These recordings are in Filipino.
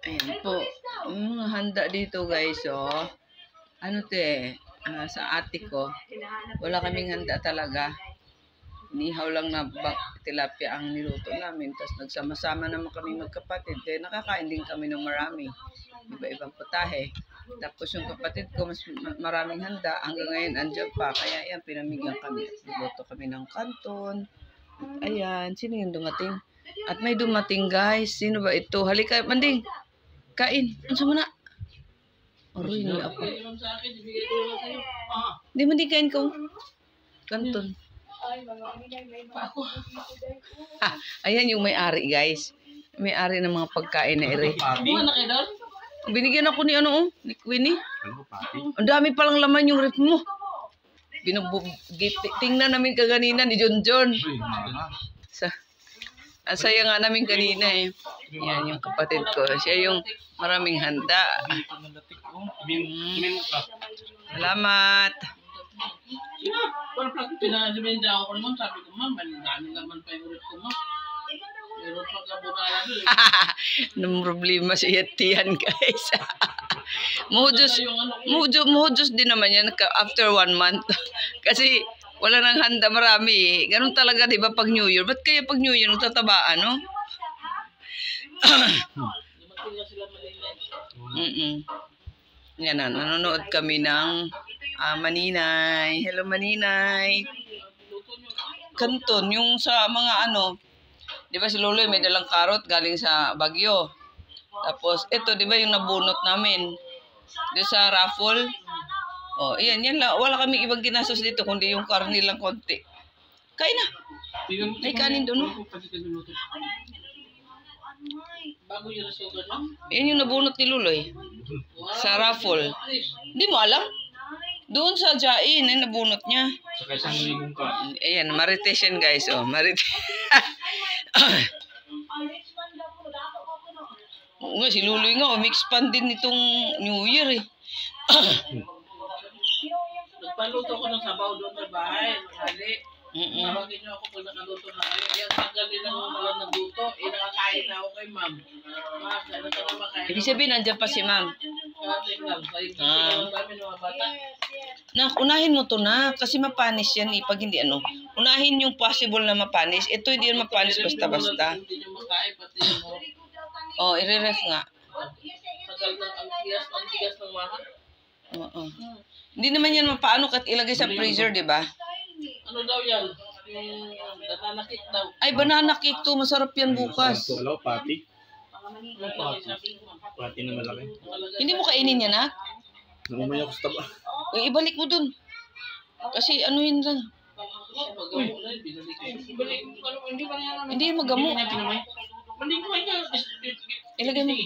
Ayan po. Mga handa dito guys, oh. Ano sa ate ko, wala kaming handa talaga. Nihaw lang na tilapia ang niluto namin. Tapos nagsama-sama naman kami magkapatid. Kaya nakakain din kami ng marami. Iba-ibang putahe. Tapos yung kapatid ko, mas maraming handa. Hanggang ngayon, andyan pa. Kaya yan, pinamigyan kami. Niluto kami ng kanton. At ayan, sino yung dumating? At may dumating guys. Sino ba ito? Halika, Manding. Kain. Ano mo na? Aroy, ni ako. Hindi mo din kain ko. Kanton. Ayan yung may-ari guys. May-ari ng mga pagkain na ere. Binigyan ako ni ni Queenie. Ang dami palang laman yung ref mo. Tingnan namin kaganina ni John. Ang saya nga namin kanina eh. Yan yung kapatid ko. Siya yung maraming handa. Salamat. Pinasiminda ako naman, sabi ko, ma'am, dami naman favorite ko, ma'am. Meron pa kabunala doon. Nang problema siya tiyan, guys. Muhudjos din naman yan after 1 month. Kasi wala nang handa marami eh. Ganun talaga, di ba, pag New Year? Ba't kaya pag New Year nagtatabaan, no? Yan na, nanonood kami ng Maninay. Hello, Maninay. Kanton, yung sa mga di ba si Lolo may dalang karot galing sa Baguio. Tapos, ito, di ba yung nabunot namin? Di sa raffle. Oh, yan lang. Wala kami ibang ginastos dito, kundi yung karne lang konti. Kain na. May kanin doon, no? Bago yung rasugan, no? Yan yung nabunot ni Luloy. Sa raffle. Hindi mo alam? Doon sa Jain, nabunot niya. Sa isang ligong ka. Ayan, Marites yan guys. Oh, Marites. Oo nga, si Luloy nga. Mix pan din itong New Year eh. Nagpaluto ko ng sabaw doon sa bahay. Hali. Tawagin niyo ako pag nakaluto na kayo. Yan, tanggal din ang mga nagluto. Nakakain na ako kay ma'am. Ma'am, ano ka na makain? Ibig sabihin, nandiyan pa si ma'am. Unahin mo to na. Kasi mapanis yan eh. Pag hindi unahin yung possible na mapanis. Ito hindi yan mapanis basta-basta. Hindi nyo makain, pati mo. Oh, i-ref nga. Tagal ng ang tigas ng mahal. Oo. Hindi naman yan mapaano kat ilagay sa freezer, di ba? Ano daw yan? Banana cake daw. Ay, banana cake to. Masarap yan bukas. Hello, pati. Pati na malaki. Hindi mo kainin yan, ha? Namumay ako sa taba. Ibalik mo dun. Kasi yun lang. Hindi magamo. Ilagay mo.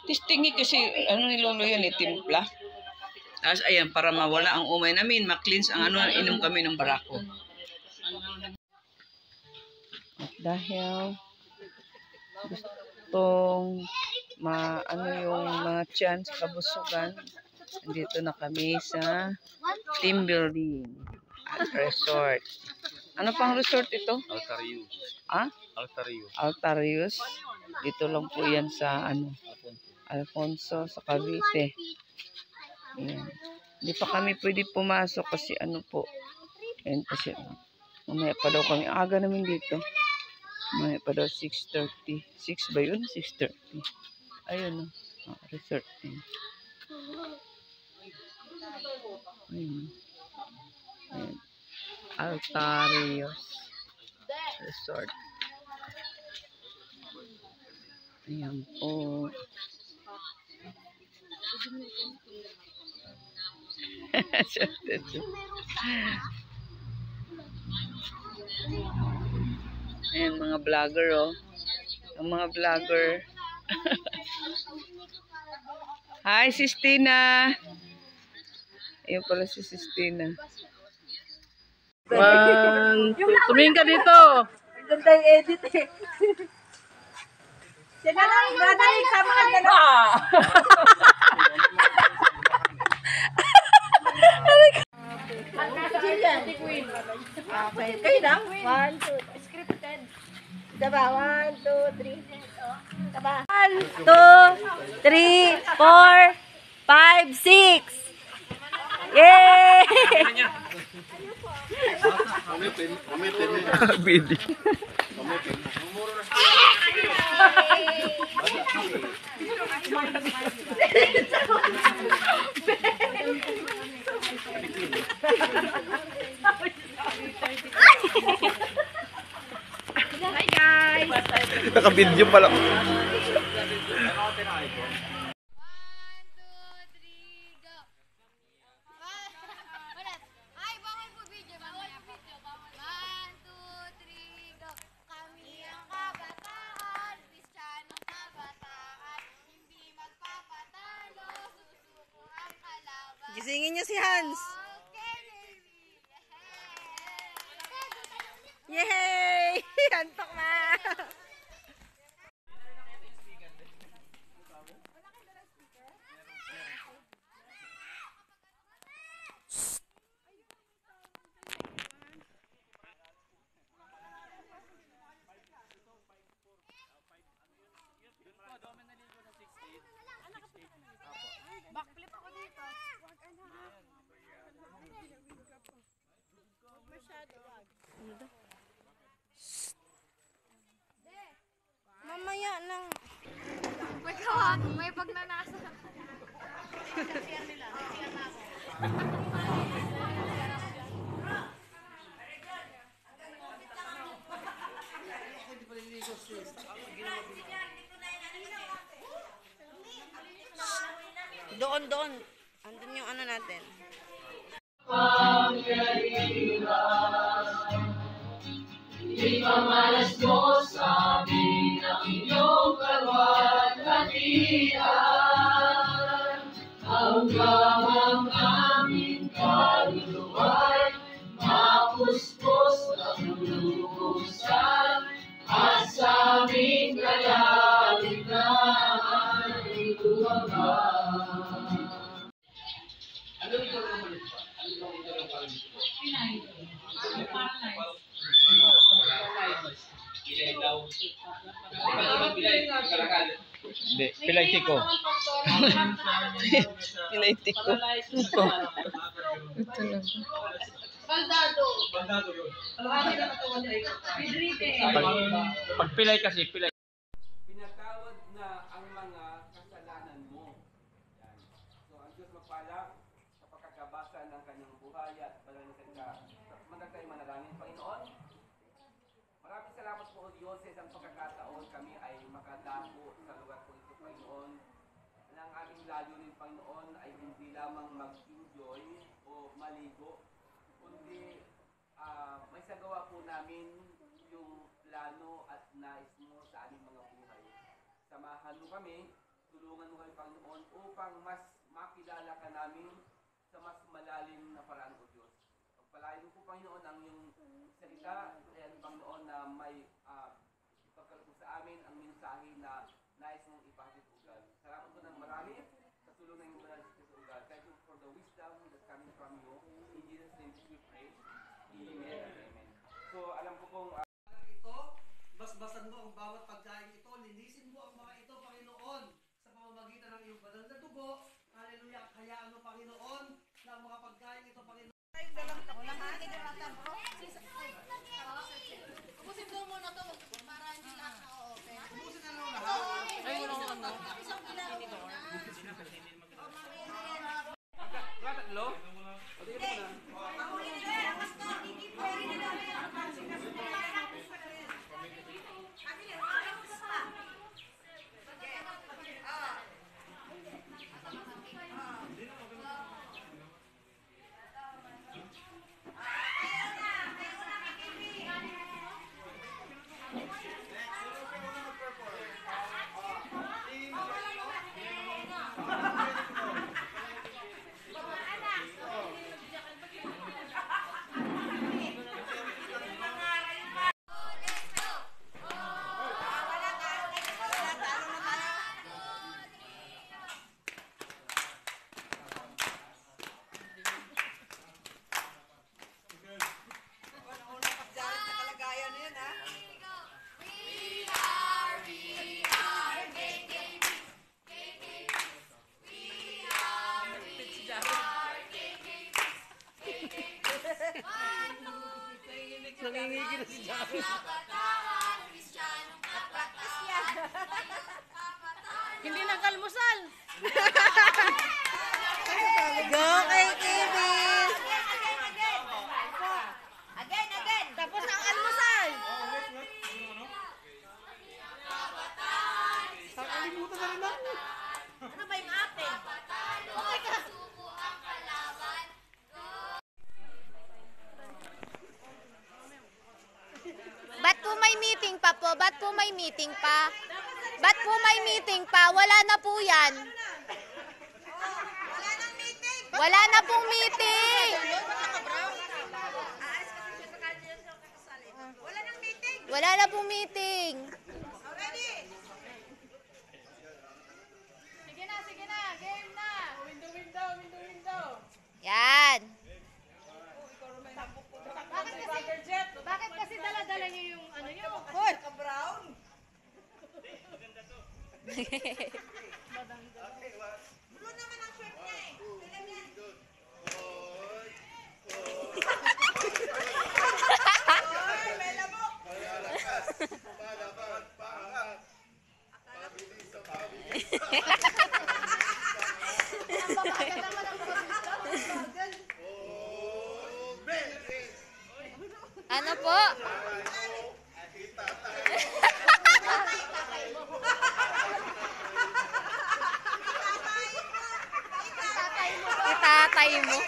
Testing kasi ni Lolo yan timpla. Tapos ayan, para mawala ang umay namin, ma-cleanse ang inom kami ng barako. At dahil gustong yung mga tiyan sa kabusugan, dito na kami sa team building at resort. Ano pang resort ito? Altarius. Altarius. Altarius. Dito lang po yan sa Alfonso sa Cavite. Ayan. Hindi pa kami pwede pumasok kasi po. Ayan kasi mamaya pa daw kami. Aga namin dito. Mamaya pa daw 6:30. 6 ba yun? 6:30. Ayun resort. Ayun. Ayan. Altarius Resort. Ayan po. Ayan mga vlogger ang mga vlogger. Hi Sistina. Ayun pala si Sistina. Tumingin ka dito. Ganda yung edit eh. Sige lang, nanay, sama ka dalawa. Jillian. Okay. Kayo lang? 1, 2, scripted. Diba? 1, 2, 3. Diba? 1, 2, 3, 4, 5, 6. Yay! Video. Hi guys! Naka-video pala. Ay, bawal po video. Bawal po video. Bawal. 1, 2, 3, go. Kami ang kabataan, Kristiyanong kabataan, hindi magpapatalo, susuko ang kalaban. Gisingin niyo si Hans. Okay, baby. Yay! Antok na! Backflip ako dito. Mamaya lang. May kawag, may pagnanasa. Doon. Andun yung ano natin. Ipamalas mo sa amin ang iyong kalwalhatian. Hanggang ang aming kaluluwa'y mapuspos na lulusan. At sa aming kalalitan ay lumaban. Ano ito ang ulit pa? Ano ito ang ulit pa? Pinay. Pilay daw. Hindi, pilay tiko. Pilay tiko. Ito. Ito lang. Baldado. Baldado yun. Pag pilay kasi, pilay. Pinatawad na ang mga kasalanan mo. Yan. So, ang Diyos magpala sa pagkakabasa ng kanyang buhay at pananalig ka. Maganda tayo manalangin, Panginoon. Maraming salamat po, O Diyos, sa isang pagkakataon kami ay makadako sa lugar po ito, Panginoon. Ang aming layunin, Panginoon, ay hindi lamang mag-enjoy o maligo, kundi may sagawa po namin yung plano at nais mo sa aming mga buhay. Samahan mo kami, tulungan mo kami, Panginoon, upang mas makilala ka namin sa mas malalim na paraan, O Diyos. Pagpalain mo po, Panginoon, ang iyong salita, at Panginoon, na may ipagkaloob sa amin ang mensahe na nais mong ipahatutugan. Salamat po ng marami sa tulong ng iyong banal sa God. Thank you for the wisdom that's coming from you. In Jesus' name we pray. Amen and amen. So, alam ko kung ito, basbasan mo ang bawat pagkain ito, linisin mo ang mga ito, Panginoon, sa pamamagitan ng iyong banal na dugo. Hallelujah, hayaan mo, Panginoon, na ang mga pagkain ito, Panginoon. Ubusin mo muna to para hindi lahat na okay. Ubusin na lang lahat. Ay, isang kilo. tatlo? O, tingin mo na. Nangingigil si Jackie. kabataan, Kristiyanong kabataan, kabataan. Hindi nag-almusal. Go kay Kevin. Again. Tapos ang almusal. Nakalimutan na rin ako. Ano ba yung atin? Subo ang kalaban. Ba't po may meeting pa po? Ba't po may meeting pa? Ba't po may meeting pa? Wala na po yan. Wala na pong meeting. Wala na pong meeting. Sige na. Game na. Window. Yan. Bakit kasi dala-dala niyo yung ano niyo? Hoy, ka-brown. Ano po? Itatay mo.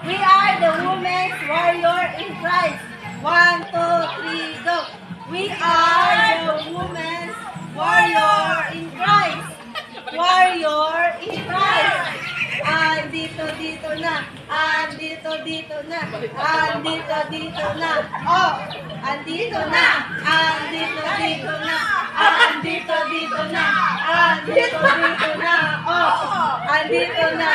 We are the women's warrior in Christ. 1, 2, 3, go. We are the women's warrior in Christ. Warrior in Christ. Andito na. Andito na. Andito na. Oh, andito na. Andito na. Andito na. Andito na. Oh, andito na.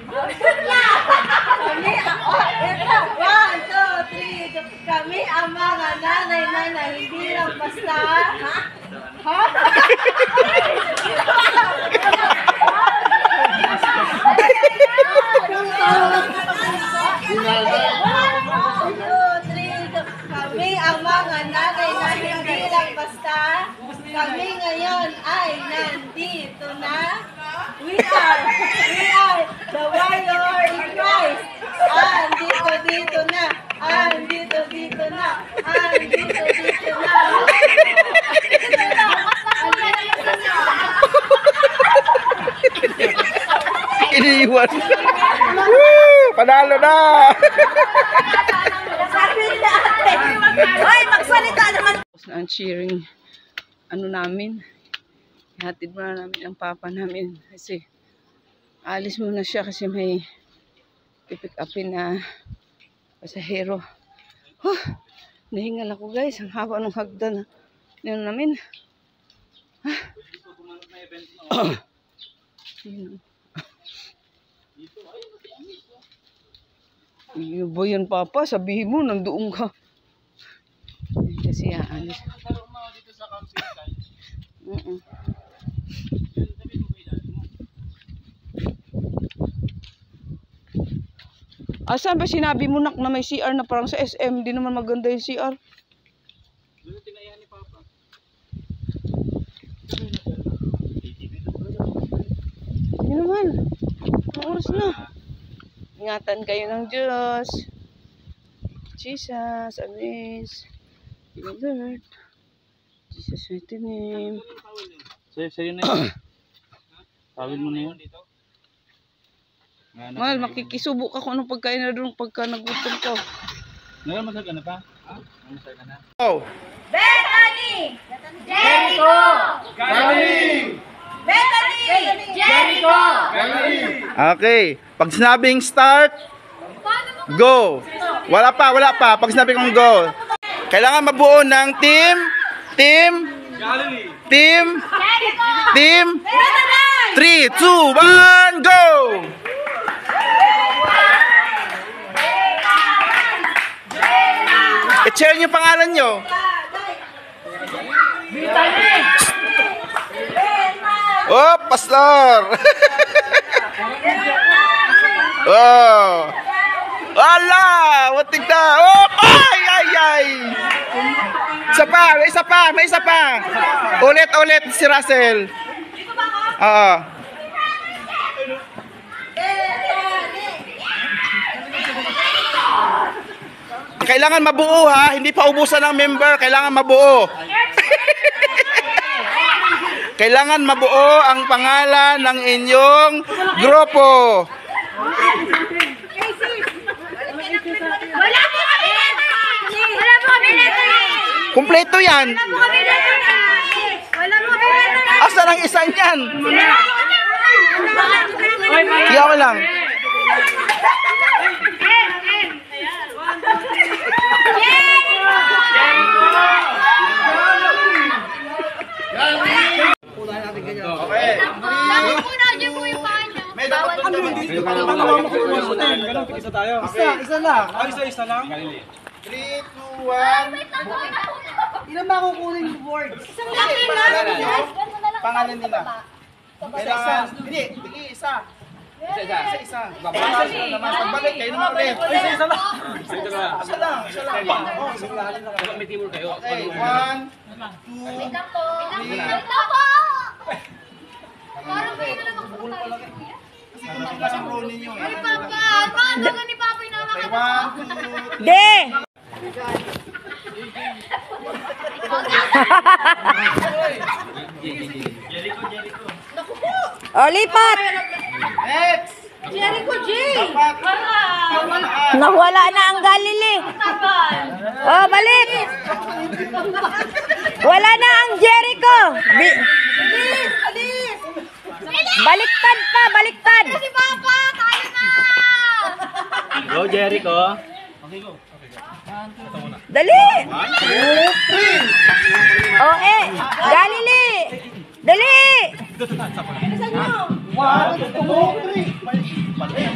Kami, ito, 1, 2, 3, go. Kami ang mga nanay na hindi lang basta, ha? Kami ang mga nanay na hindi lang basta, kami ngayon ay nandito na. We are the warrior in Christ. Andito na. Andito na. Andito na. Iniiwan. Woo! Panalo na! Hoy, magsalita naman. Tapos na ang cheering, ano namin, ihatid muna namin ang papa namin kasi alis muna siya kasi may pipick upin na pasahero. Nahingal ako guys, ang haba ng hagdan yun namin. Ano ba yan papa? Sabihin mo, nandoon ka. Kasi alis. Asan ba sinabi mo nak na may CR na parang sa SM? Di naman maganda yung CR. Hindi naman. Ang oras na. Ingatan kayo ng Diyos. Jesus, Amis. Lord. Jesus, mighty name. Sa'yo na yun. Tawid mo na yun. Mahal, makikisubo ka kung anong pagkain na doon pagka nagutom ko. Nagamasal ka na pa? Nagamasal ka na? Oh! Bethany! Jericho! Galing! Bethany! Jericho! Okay. Pag sinabing start, go. Wala pa. Pag sinabing kong go. Kailangan mabuo ng team. Jericho! 3, 2, 1, go! I-share niyo pangalan niyo. Oh, pastor! Oh! Ala! Watik na! Oh! Ay! Ay! Ay! Isa pa! May isa pa! Ulit si Russell. Oo. Kailangan mabuo ha, hindi pa ubusan ng member, kailangan mabuo. Kailangan mabuo ang pangalan ng inyong grupo. Wala po kami letter. Kumpleto yan. Wala po kami letter. Asa ng isa niyan? Kaya ko lang. Okay. Dapat po na dyan po yung paa niyo. May dapat doon naman. Isa lang. Isa lang. 3, 2, 1. Ilan ba kukunin yung board? Isang laki lang. Pangalan nila. Kailangan. Hindi, isa. Isa. Naman pagbalik kayo naman ulit. Isa lang. Oh, May teamwork kayo. okay, 1, 2, Wait lang po. Parang kayo na lang magpapatay. kasi ang role ninyo. Ay, Papa! Paano ka ni Papa yung Okay, nakakatawa? 1, 2, 3. De! O, lipat! Next! Jericho J! Dapat. Nawala na ang Galili. O, balik! Wala na ang Jericho. Baliktad pa, baliktad. Si Papa! Tayo na! Go, Jericho. Dali! O, Galili! Dali! 1, 2, 3.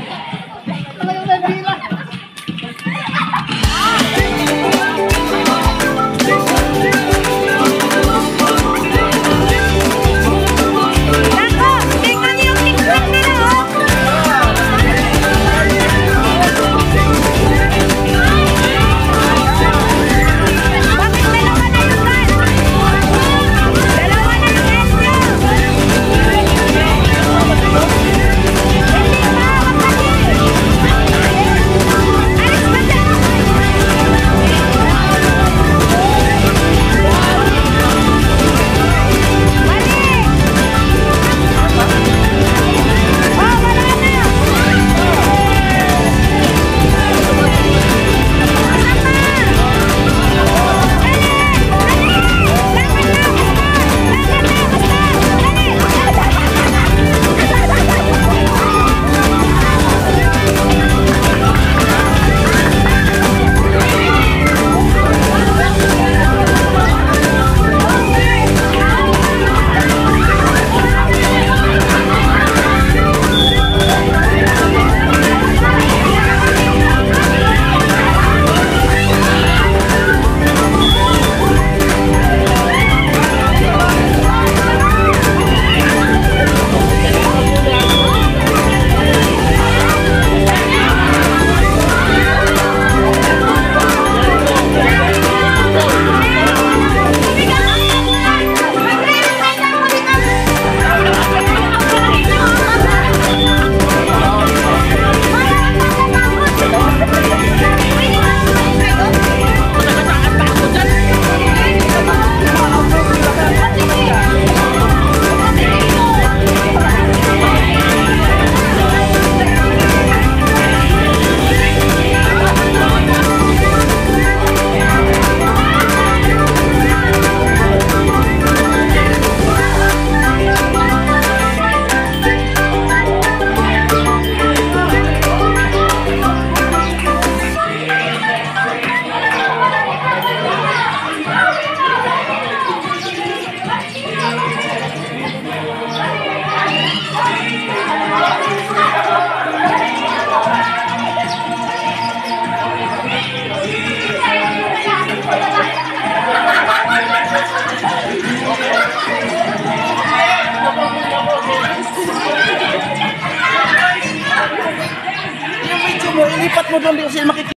mo doon, hindi ko sila makikita.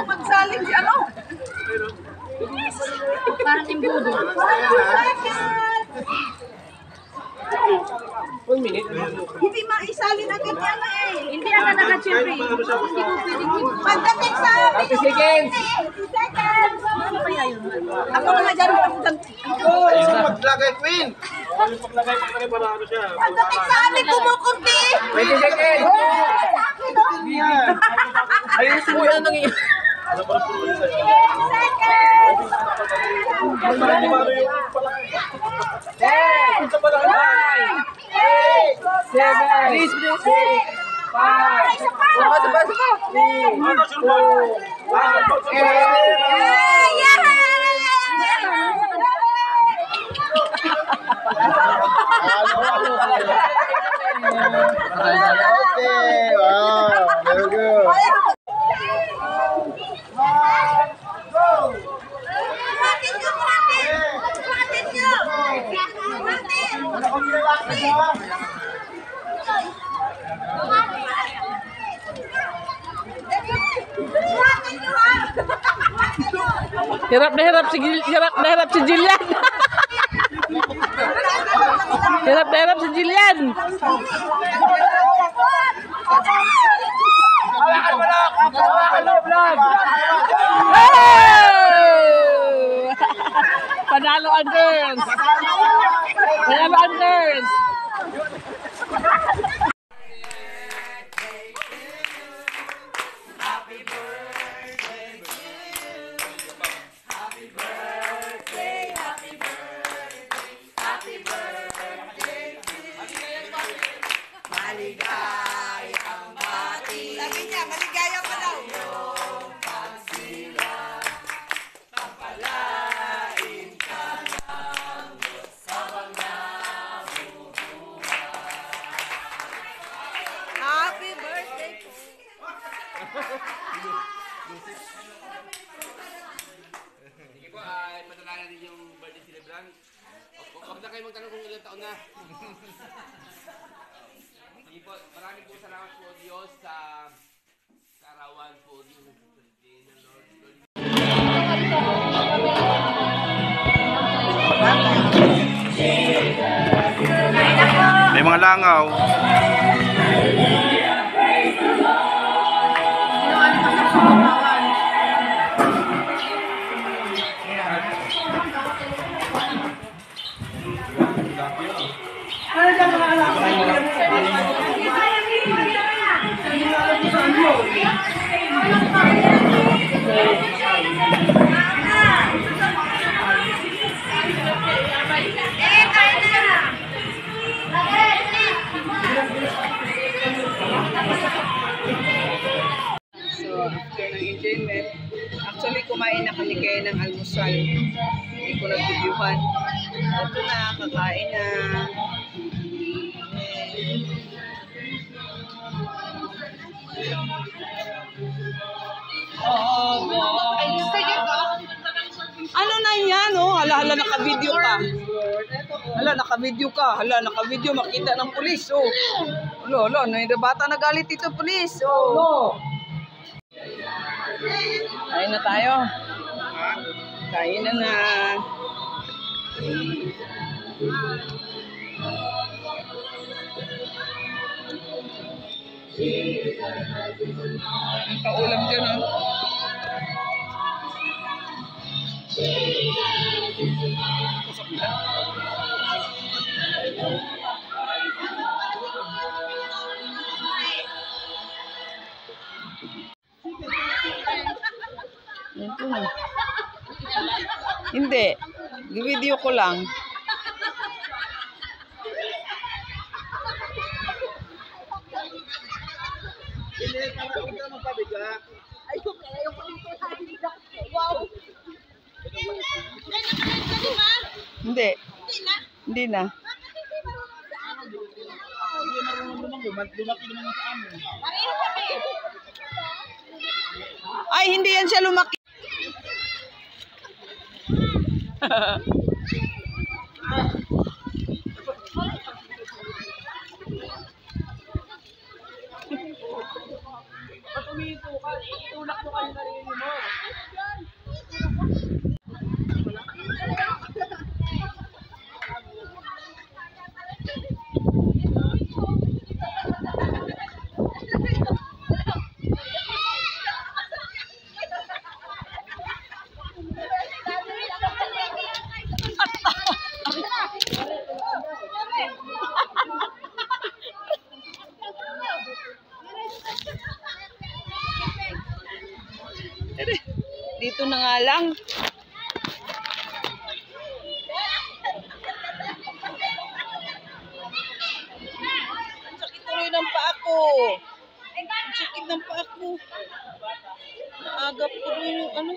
Magsaling si ano? Parang imbudo. Hindi maisalin agad yan eh. Hindi agad agad siyempre. Hindi ko pwedeng pagdating sa 30 seconds. 30 seconds. Ano kaya yun? Ako na nga dyan. Maglagay, Queen. Pagdating sa amin, kumukunti. 20 seconds. Ayos mo yan ang 10 seconds. Okay, wow, very good. Hirap na hirap si Jillian. Hirap na hirap si Jillian. Panalo ang girls. Panalo ang girls. Sabi niya, maligaya pa daw. Happy birthday po. Sige po, ipadala natin yung birthday celebrant. Huwag na kayo magtanong kung ilang taon na. Sige po, marami po salamat po Diyos sa karawan po Diyos ng birthday ng Lord. May mga langaw. So, after ng enjoyment, actually kumain na kami kayo ng almusal. Hindi ko nagbibiuhan. Ito na, kakain na. Ano na yan, oh? Hala, naka-video ka. Hala, naka-video, makita ng pulis, oh. Hala, bata nagalit ito, pulis, oh. Kain na tayo. Kain na na. Ang paulam dyan, ah. Ito na. Hindi. Video ko lang. Hindi. Hindi na. Ay, hindi yan siya lumaki. Dito na nga lang. Ang sakit tuloy ng paa ko. Ang sakit ng paa ko. Naagap ko rin yung ano.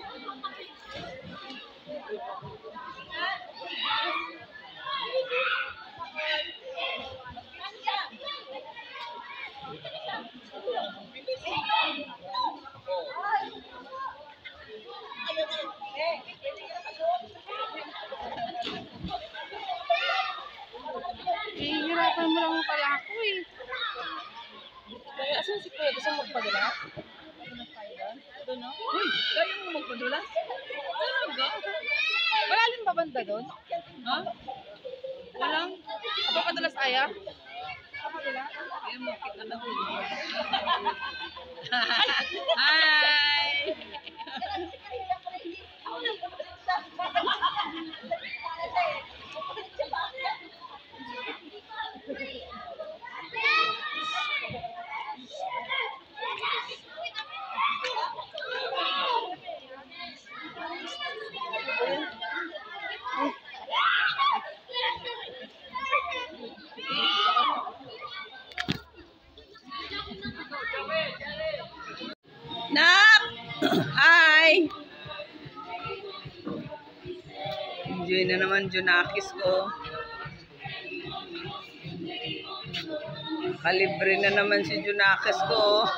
Hihirapan mo lang pala ako eh. Kaya asan si Kuya? Gusto magpadula? Ito no? Uy, kaya mo magpadula? Talaga? Malalim ba banda doon? Ha? Walang? Aba padalas aya? Padula? Ayun mo, kita na doon. Hi! Nap! Hi! Enjoy na naman Junakis ko. Kalibre na naman si Junakis ko.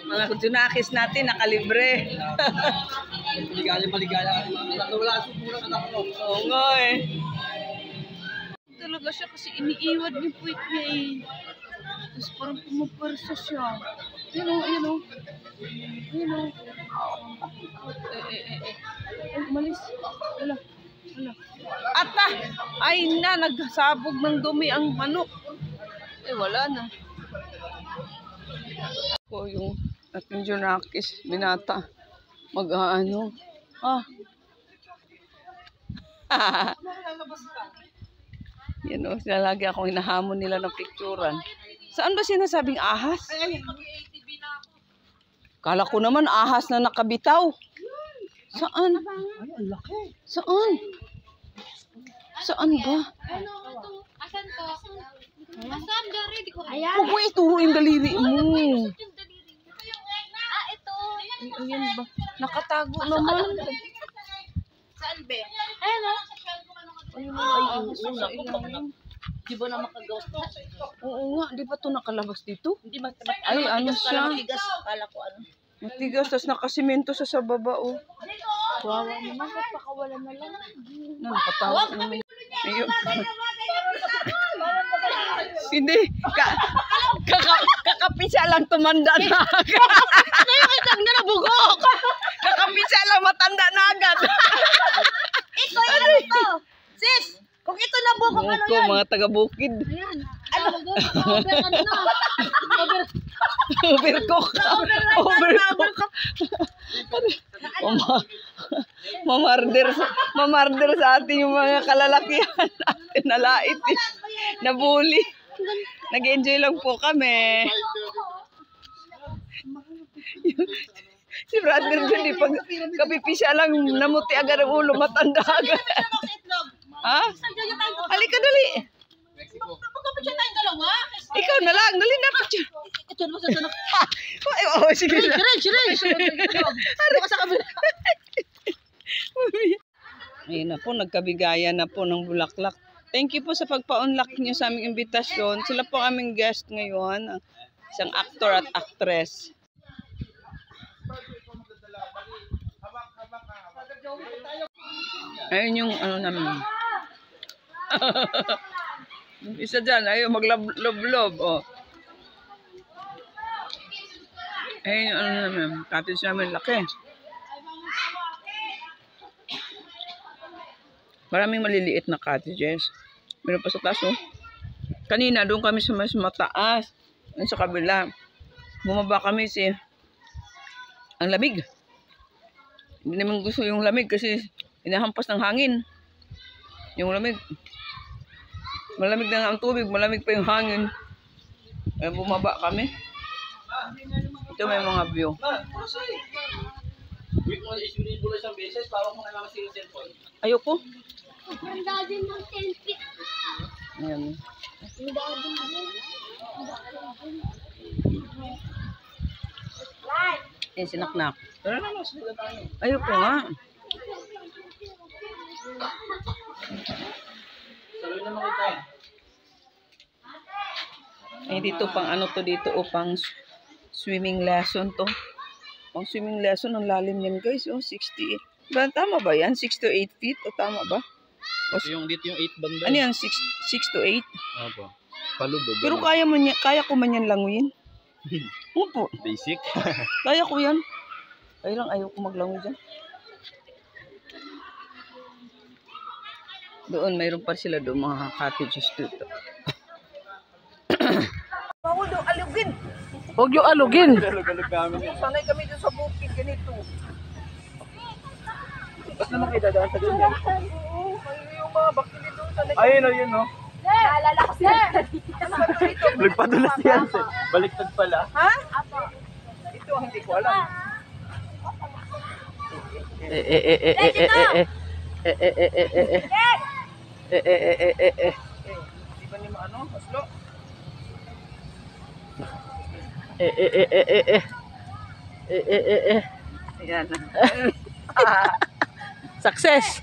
Mga Junakis natin nakalibre. Maligaya. Wala ang sumurang anak ko. Oo nga eh. Talaga siya kasi iniiwad niyo puwit niya eh. Tapos parang pumaparsa siya. Ayun o, ayun o. Ayun o. Ay, umalis. Wala. Wala. Ata! Ay na, nagsabog ng dumi ang manok. Eh, wala na. Ako yung ating Junakis, binata. Mag-ano. Yan o, sila lagi akong hinahamon nila ng picturean. Saan ba sinasabing ahas? Kala ko naman ahas na nakabitaw. Saan? Saan? Saan ba? Ano ito? Asan to? Asan? Dari, di ko. Huwag mo ituro yung daliri mo. Ah, ito. Ayan ba? Nakatago naman. Saan be? Ayun o. Ayun na, ayun. Di ba na makagawas to? Oo nga, di ba ito nakalabas dito? Hindi Ay, ano siya? matigas. Kala ko ano. Matigas, tapos nakasimento sa baba, oh. Kawawa naman. Ba't pakawala na lang? Nakatawa naman. Ayun. Hindi. Kakapisa lang tumanda na agad. Ngayon na nabugok. Kakapisa lang matanda na agad. Ito yan ito. Sis, kung ito na bukong ano Ko, yan? mga taga-bukid. Ayan. Ano ba? Ano na? Overcook. Overcook. Mamarder sa atin yung mga kalalakihan natin. Nalait. Nabuli. Nag-enjoy lang po kami. Si brother dyan, pag kapipisya lang, namuti agad ang ulo, matanda agad. Ha? Halika, dali. Magkapit siya tayong dalawa. Ikaw na lang, dali na. Ito mo sa tanak. Ay, oo, sige na. Ano ka sa kabila? Ayun na po, nagkabigayan na po ng bulaklak. Thank you po sa pagpa-unlock niyo sa aming imbitasyon. Sila po aming guest ngayon, isang actor at actress. Ayun yung ano namin. Yung isa dyan, ayun, maglob-lob. Oh. Ayun yung ano namin, cottage namin, laki. Maraming maliliit na cottages. Meron pa sa taas, oh. Kanina, doon kami sa mas mataas. Doon sa kabila. Bumaba kami ang lamig. Hindi naman gusto yung lamig kasi inahampas ng hangin. Yung lamig. Malamig na nga ang tubig, malamig pa yung hangin. Kaya bumaba kami. Ito may mga view. Wait mo, isunin mo lang isang beses, bawag mo kailangan sa cellphone. Ayoko. Ang dadin ng 10 feet. Ayan. Ang dadin din. Sinaknak. Tara na, mas nila tayo. Ayoko nga. Saluhin naman kita. Eh, dito pang ano to dito o pang swimming lesson to. Pang swimming lesson, ang lalim yan guys. Oh, 68. Ba, tama ba yan? 6 to 8 feet? O tama ba? O, Dito yung 8 banda. ano yan? 6 to 8? Opo. Palubog. Pero kaya ko man yan languyin. Opo. Basic. Kaya ko yan. Kaya lang ayaw ko maglangoy dyan. Doon, mayroon pa sila doon mga cottages dito. Bawal daw alugin. Huwag yung alugin. Sanay kami doon sa bukid ganito. Ba't naman kayo dadaan sa ganyan? Yung mga bakili doon sanay. Ayun o, yun o. Naalala ko, sir. Nagpadulas yan. Baliktad pala. Ha? Ito hindi ko alam. Di ba ni ano? Oslo? Ayan. Success!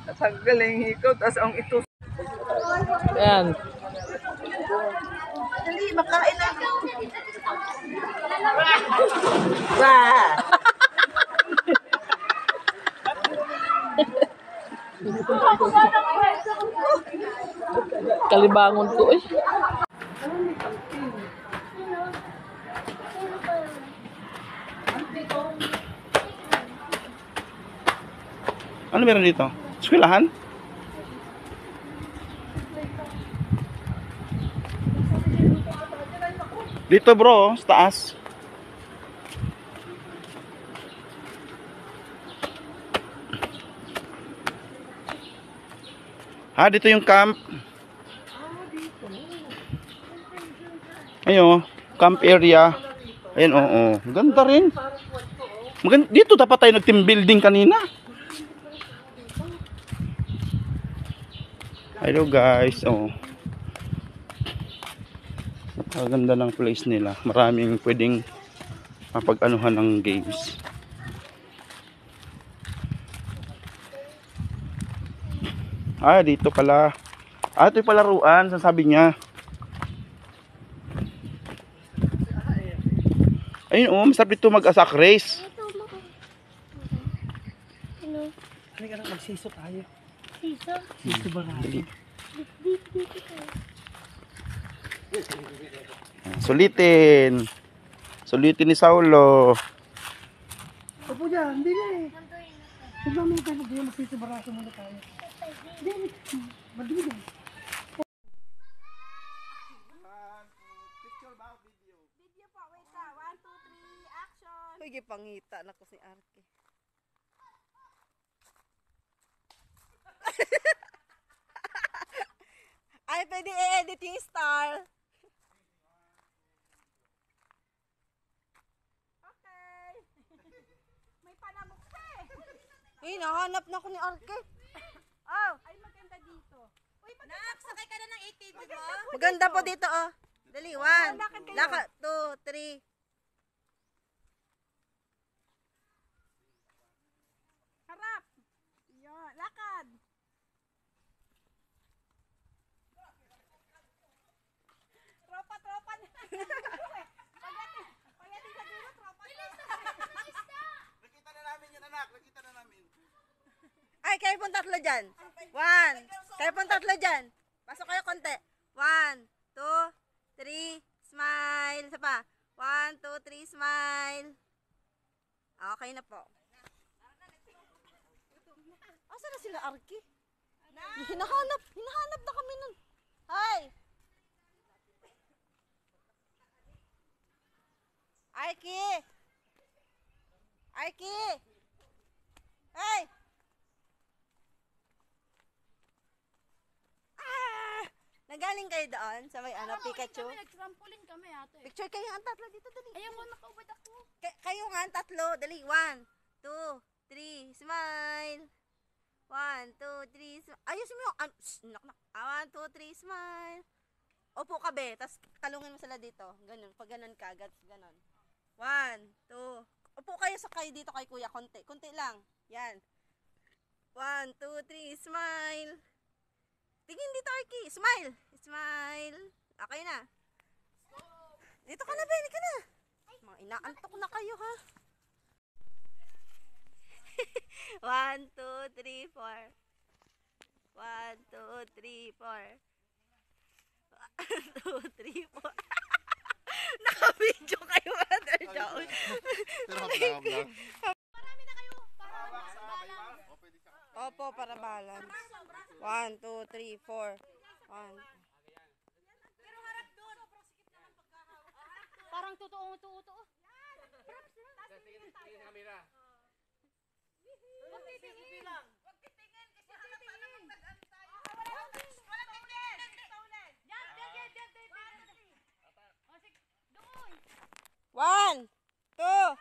Natanggal yung hikaw, tapos ang ito. Ayan. Dali, makain na. Kalibangon ko eh. Ano meron dito? Eskwelahan? Dito bro, sa taas. Dito yung camp. Ayun, camp area. Ayun, oo. Ganda rin. Dito dapat tayo nag-team building kanina. Hello guys. Oh. Ang ganda ng place nila. Maraming pwedeng mapag-anuhan ng games. Dito pala. Ito yung palaruan, sasabi niya. Ayun, masarap dito mag-asak race. Halika na, magsiso tayo. Siso? Siso ba na? Sulitin. Sulitin ni Saulo. Opo dyan, hindi na eh. Diba may tayo magsiso baraso muna tayo. Hindi, madumi din. Video po, wait ka. 1, 2, 3, action! Uy, pangita na ko si Arke. Ay, pwede i-edit yung star. Okay. May panabok pa eh. Uy, nahanap na ko ni Arke. Oh, ay maganda dito. Uy, Nak, sakay ka na ng ATV mo? Maganda po dito, oh. Dali, 1. lakad kayo. Lakad, 2, 3. Harap. Yun, lakad. Tropa na. Pagdating sa dulo, tropa na. Nakita na namin yun, anak. Nakita na namin. Ay, kayo pong tatlo dyan. 1. Kayo pong tatlo dyan. Pasok kayo konti. 1, 2, 3, smile. Isa pa. 1, 2, 3, smile. Okay na po. Asa na sila, Arki? Hinahanap na kami nun. Hi! Arki! Arki! Hey! Nagaling kayo doon sa may ano, Pikachu? Nag-trampoline kami ate. Picture kayo ang tatlo dito, dali. Ayaw ko, nakaubad ako. Kayo nga ang tatlo, dali. 1, 2, 3, smile. 1, 2, 3, smile. Ayusin mo yung, nak. 1, 2, 3, smile. Opo ka be, tapos talungin mo sila dito. Ganun, pag ganun ka, ganun. 1, 2. Upo kayo sa kayo dito kay kuya, konti lang. Yan. 1, 2, 3, smile. Tingin dito, Arky. Smile. Smile. Okay na. Dito ka na, Ben. Ka na. Mga inaantok na kayo, ha? 1, 2, 3, 4. 1, 2, 3, 4. 1, 2, 3, 4. Naka-video kayo, Mother Joy. Marami na kayo. Para balance. Opo, para balance. 1, 2, 3, 4. 1. Pero harap doon. Parang totoo. Tingin sa camera. Huwag titingin lang. Huwag titingin kasi hanap pa naman nag-ano tayo. Walang tingin. Yan. O, sige. Doon. 1, 2,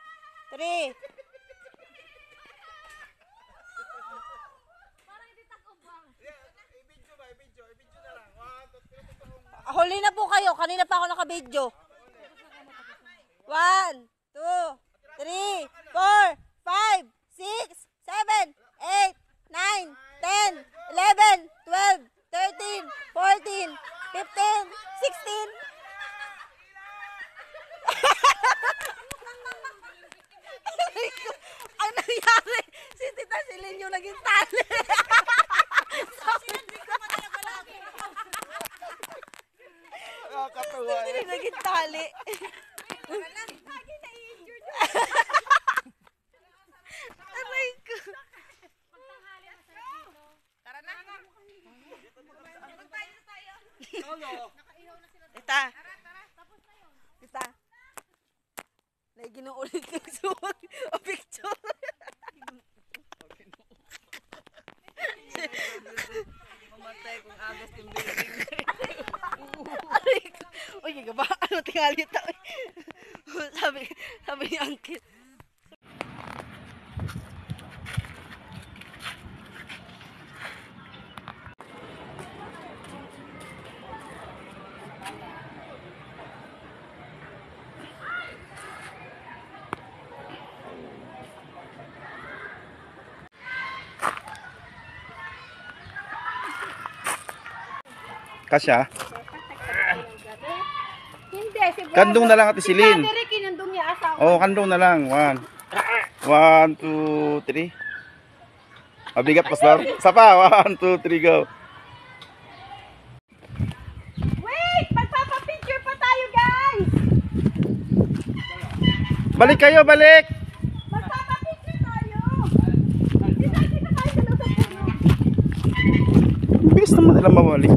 3. Parang hindi takubang. I-video na lang. 1, 2, 3, Huli na po kayo. Kanina pa ako naka-video. 1, 2, 3, 4, 5, 6, 7, 8, 9, 10, 11, 12, 13, 14, 15, 16. Ang nangyari, si Tita Celine yung naging tali. Nakakatuwa Hindi naging tali. Aray ko. Tara na. Tita. Tita. Naiginuulit yung suwag o picture. Mamatay kung agos yung building. Aray ko. Uy, ba? Ano tingali ito? Sabi ni Uncle. Kasya. Hindi, si Kandong na lang Ate Celine. Brother, kinandong niya asawa. Oo, kandong na lang. 1, 2, 3. Mabigat, Pastor. Isa pa. 1, 2, 3, go. Wait! Magpapapicture pa tayo, guys! Balik kayo, balik. Magpapapicture tayo! Dito tayo sa loob ng puno. Bilis naman nila mabalik.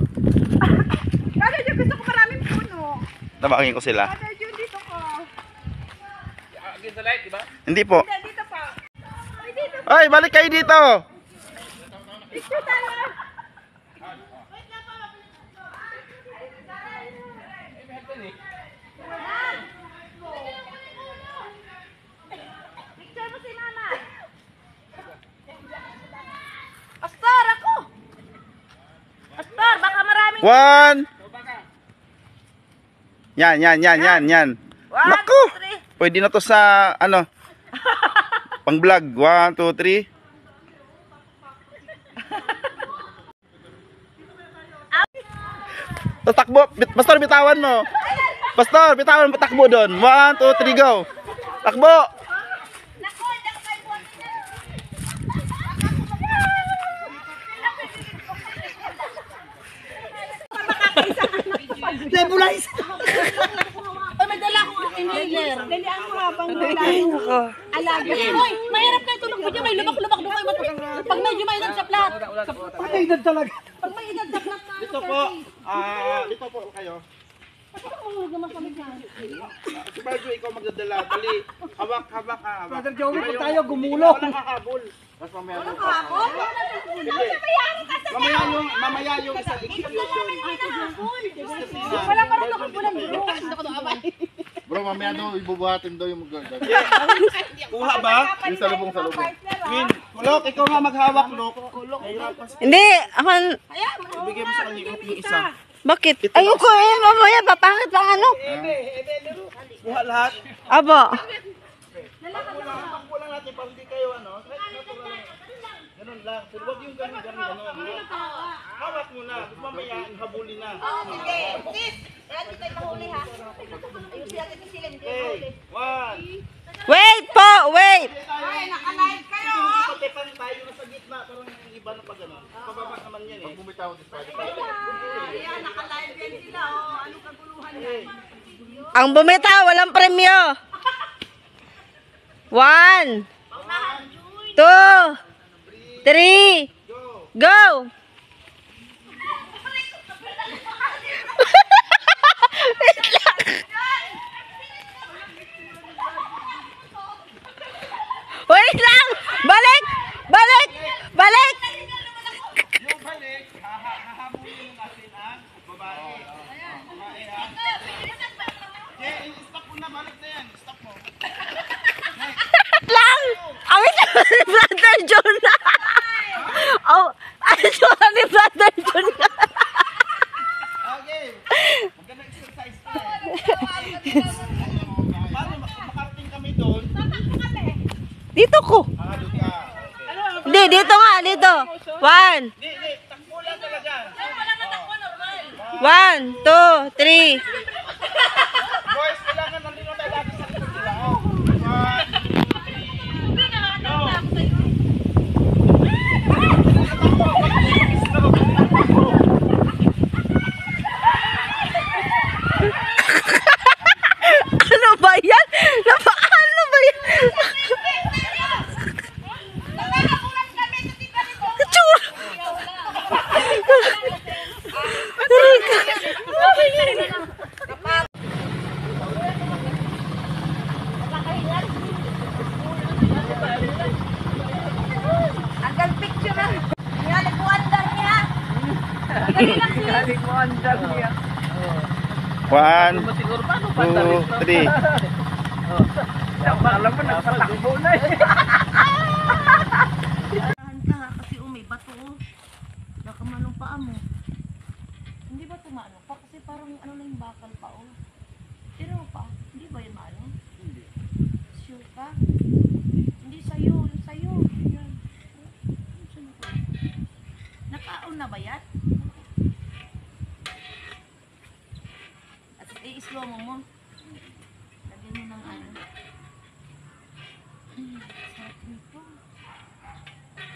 Brother Jun, gusto ko maraming puno. Tabakin ko sila. Brother Jun, dito ko. Against the light, di ba? Hindi po. Hindi, dito pa. Ay, dito. Ay, balik kayo dito. Picture tayo. Picture mo si Mama. Pastor, ako. Pastor, baka maraming... 1. Yan. Naku. Pwede na to sa, ano, pang vlog. 1, 2, 3. Tatakbo. Pastor, bitawan mo. Pastor, bitawan mo. Takbo doon. 1, 2, 3, go. Takbo. Nebulize. Ay, may dala akong inhaler. Dalian mo habang wala ko. Alaga. Hoy, mahirap kayo tulog po dyan. May lubak-lubak doon kayo. Pag medyo may edad sa plat. Pag may edad talaga. Pag may edad sa plat na. Dito po. Dito po kayo. Si Marjo, ikaw magdadala. Dali, hawak ka. Brother Joey, pag tayo gumulong. Walang kahabol. Tapos mamaya yung kahabol? Mamaya yung isang execution. Wala pa rin ako bulan bro. Hindi ako nakabay. Bro, mamaya daw, ibubuhatin daw yung magagag. Kuha ba? Yung salubong. Win, Lok, ikaw nga maghawak, Lok. Hindi, ako... Ibigay mo sa kanya yung isa. Bakit? Ayoko mamaya, papangit lang ano. Kuha lahat. Abo. Pagkulang natin, para hindi kayo ganun lang. Pero huwag yung ganun. Hawak mo na. Mamaya, habulin na. Hindi tayo mahuli ha. Ayusin natin yung silin. Okay, 1. Wait po, wait. Nakalive kayo! Hindi pa tayo nasa gitna. Parang yung iba na pa gano'n. Pababa naman yan eh. Bumitaw din pa. Ayan, nakalive yan sila. Anong kaguluhan yan? Ang bumitaw, walang premyo. 1, 2, 3, go! Wait lang! Balik! Balik! Balik! Yung balik, hahabulin natin ang babae. Babae ha. Okay, stop mo na. Balik na yan. Stop mo. Lang! Ang ito ni Brother Jonah! Oh, ang ito ni Brother Jonah! Okay. Maganda exercise tayo. Paano makarating kami doon? Dito ko. Doon ka. Hindi, dito nga, dito. 1, Hindi. Takbo lang talaga. 1, 2, 3. Boys, kailangan nandito tayo lagi sa likod nila. 1, 2, 3, go! Ano ba yan? Ano ba yan? Agal picture na. Niyalik mo andar niya. 1, 2, 3. Alam mo, nagpatakbo na eh. Kasi may bato. Nakamanong paa mo. Hindi ba tumano pa? Kasi parang ano na yung bakal pa oh. Pero pa, hindi ba yun maano? Hindi. Sure ka? Hindi sa'yo, yung sa'yo. Yan. Nakaon na ba yan? At i-slow mo. Lagyan mo ng ano. Sarap nito.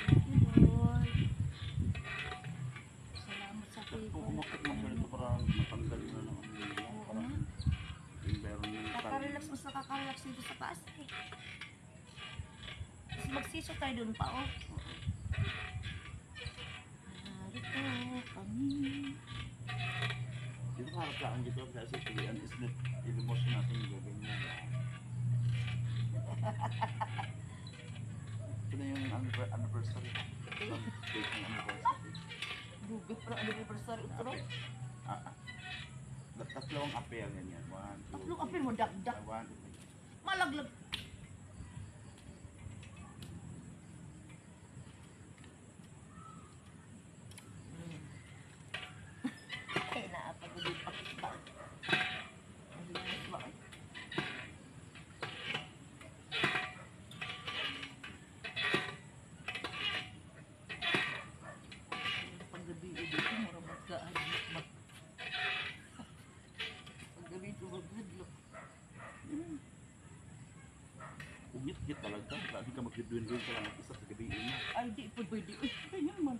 Thank you, Lord. Salamat sa favor. Para matanggal na ng Oo nga. Kakarelax, mas nakakarelax dito sa taas eh. Tapos magsiso tayo dun pa oh. Narito kami. Dito haraplaan dito kasi pilihan is net. Ilimos natin yung gaganyan. Ito na yung anniversary. Date ng anniversary. Bugit pero anniversary ito no? Tatlong apel yan. 1, 2, Tatlong apel mo, dakdak. 1, Malaglag. Ay, naapagod pa kita. Ang linis ba eh? Paggabi dito, maramat ka. Paggabi ito, magdadlok. Ugit-git talaga. Grabe ka mag-duin-duin ka lang isa sa gabi na. Ay, di po pwede. Uy, kanya naman.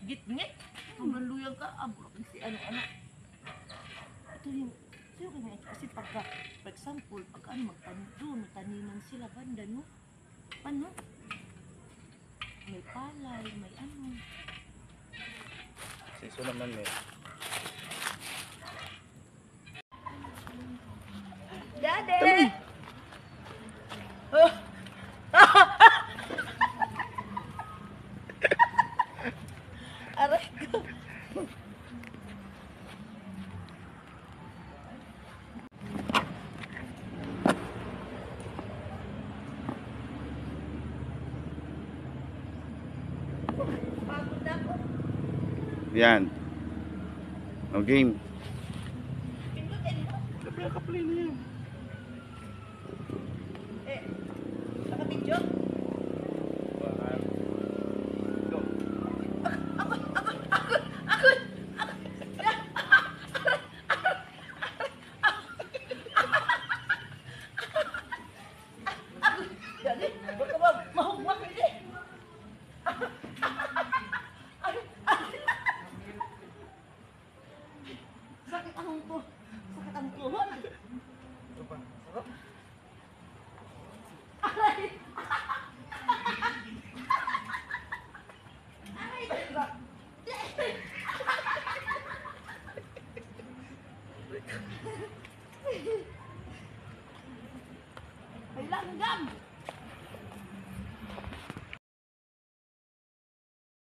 Git-ngit. Hanggang luyag ka. Abro si ano-ano. Ito yung, sa'yo kanya. Kasi pagka, for example, pag ano, magtanim doon, may taniman sila, banda, no? Ano? May palay, may ano. Siso naman eh. Yan. O, game. Naka-play na yan.